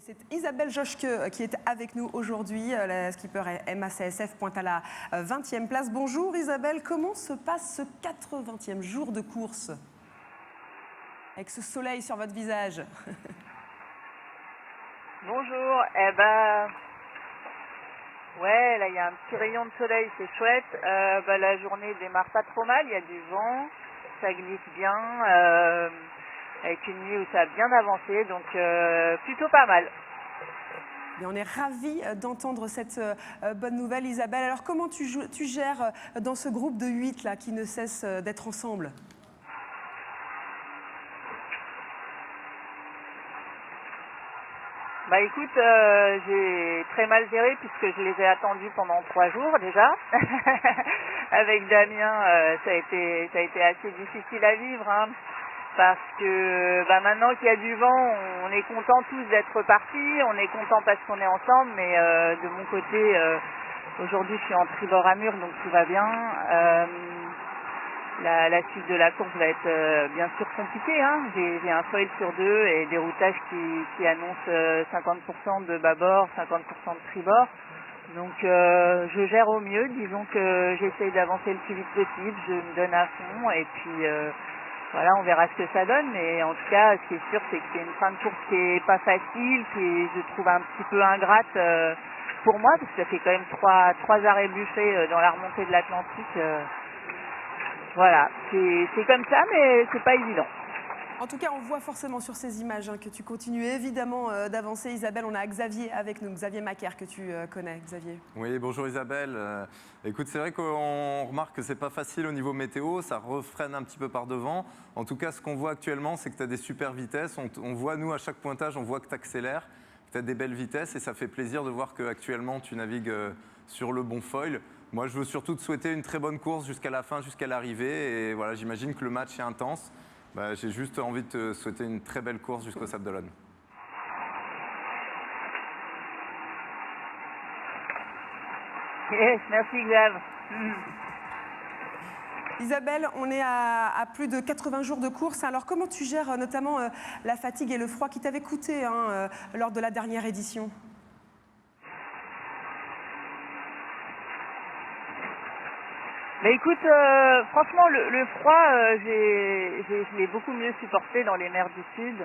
C'est Isabelle Joschke qui est avec nous aujourd'hui. La skipper MACSF pointe à la 20e place. Bonjour Isabelle, comment se passe ce 80e jour de course avec ce soleil sur votre visage? Bonjour, ouais, là il y a un petit rayon de soleil, c'est chouette. La journée démarre pas trop mal, il y a du vent, ça glisse bien, avec une nuit où ça a bien avancé, donc plutôt pas mal. Et on est ravis d'entendre cette bonne nouvelle, Isabelle. Alors comment tu gères dans ce groupe de 8 là, qui ne cesse d'être ensemble? Bah écoute, j'ai très mal géré puisque je les ai attendus pendant 3 jours déjà. Avec Damien, ça a été assez difficile à vivre, hein, parce que maintenant qu'il y a du vent, on est content tous d'être partis, on est content parce qu'on est ensemble, mais de mon côté, aujourd'hui je suis en tribord à mur, donc tout va bien. La suite de la course va être bien sûr compliquée, hein. J'ai un foil sur 2 et des routages qui annoncent 50% de bâbord, 50% de tribord. Donc je gère au mieux, disons que j'essaye d'avancer le plus vite possible, je me donne à fond et puis voilà, on verra ce que ça donne. Mais en tout cas, ce qui est sûr, c'est que c'est une fin de course qui est pas facile, qui est, je trouve, un petit peu ingrate pour moi, parce que ça fait quand même trois arrêts buffés dans la remontée de l'Atlantique. Voilà, c'est comme ça, mais c'est pas évident. En tout cas, on voit forcément sur ces images que tu continues évidemment d'avancer. Isabelle, on a Xavier avec nous, Xavier Macaire, que tu connais, Xavier. Oui, bonjour Isabelle. Écoute, c'est vrai qu'on remarque que c'est pas facile au niveau météo, ça refreine un petit peu par devant. En tout cas, ce qu'on voit actuellement, c'est que tu as des super vitesses. On voit, nous, à chaque pointage, on voit que tu accélères, que tu as des belles vitesses et ça fait plaisir de voir qu'actuellement, tu navigues sur le bon foil. Moi, je veux surtout te souhaiter une très bonne course jusqu'à la fin, jusqu'à l'arrivée. Et voilà, j'imagine que le match est intense. J'ai juste envie de te souhaiter une très belle course jusqu'au Sable d'Olonne. Yes, merci Xav. Isabelle, on est à plus de 80 jours de course. Alors comment tu gères notamment la fatigue et le froid qui t'avaient coûté lors de la dernière édition? Écoute, franchement, le froid, je l'ai beaucoup mieux supporté dans les mers du Sud.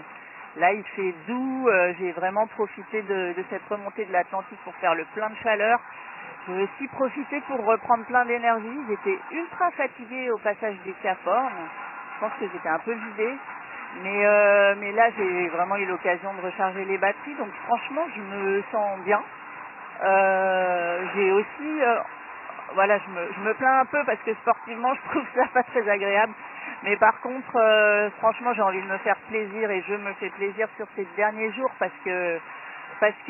Là, il fait doux, j'ai vraiment profité de cette remontée de l'Atlantique pour faire le plein de chaleur. J'ai aussi profité pour reprendre plein d'énergie. J'étais ultra fatiguée au passage des Cap Horn. Je pense que j'étais un peu vidée. Mais là, j'ai vraiment eu l'occasion de recharger les batteries. Donc franchement, je me sens bien. J'ai aussi... Voilà, je me plains un peu parce que sportivement, je trouve ça pas très agréable. Mais par contre, franchement, j'ai envie de me faire plaisir et je me fais plaisir sur ces derniers jours parce que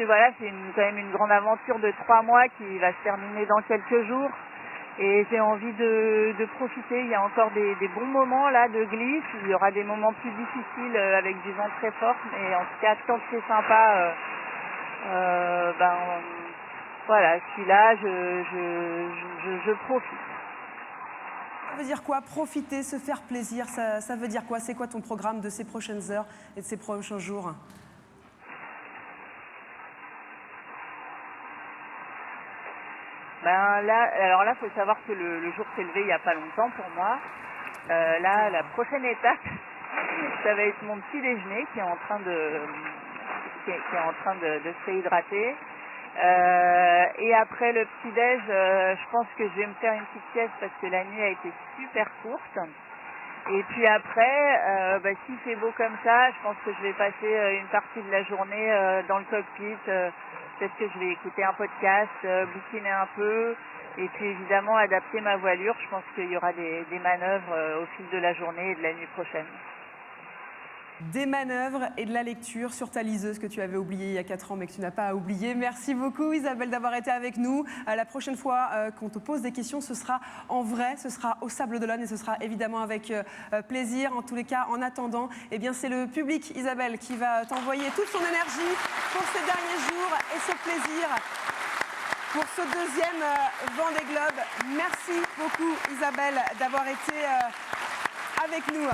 voilà, c'est quand même une grande aventure de 3 mois qui va se terminer dans quelques jours. Et j'ai envie de profiter. Il y a encore des bons moments là de glisse. Il y aura des moments plus difficiles avec du vent très fort. Mais en tout cas, tant que c'est sympa, voilà, je suis là, je profite. Ça veut dire quoi, profiter, se faire plaisir? Ça veut dire quoi? C'est quoi ton programme de ces prochaines heures et de ces prochains jours? Alors là, faut savoir que le jour s'est levé il n'y a pas longtemps pour moi. Là, la prochaine étape, ça va être mon petit déjeuner qui est en train de se réhydrater. Et après le petit-déj, je pense que je vais me faire une petite sieste parce que la nuit a été super courte. Et puis après, s'il fait beau comme ça, je pense que je vais passer une partie de la journée dans le cockpit. Peut-être que je vais écouter un podcast, bouquiner un peu. Et puis évidemment adapter ma voilure. Je pense qu'il y aura des manœuvres au fil de la journée et de la nuit prochaine. Des manœuvres et de la lecture sur ta liseuse que tu avais oubliée il y a 4 ans mais que tu n'as pas oublié. Merci beaucoup Isabelle d'avoir été avec nous. La prochaine fois qu'on te pose des questions, ce sera en vrai, ce sera au Sable d'Olonne et ce sera évidemment avec plaisir. En tous les cas, en attendant, eh bien, c'est le public, Isabelle, qui va t'envoyer toute son énergie pour ces derniers jours et ce plaisir pour ce deuxième Vendée Globe. Merci beaucoup Isabelle d'avoir été avec nous.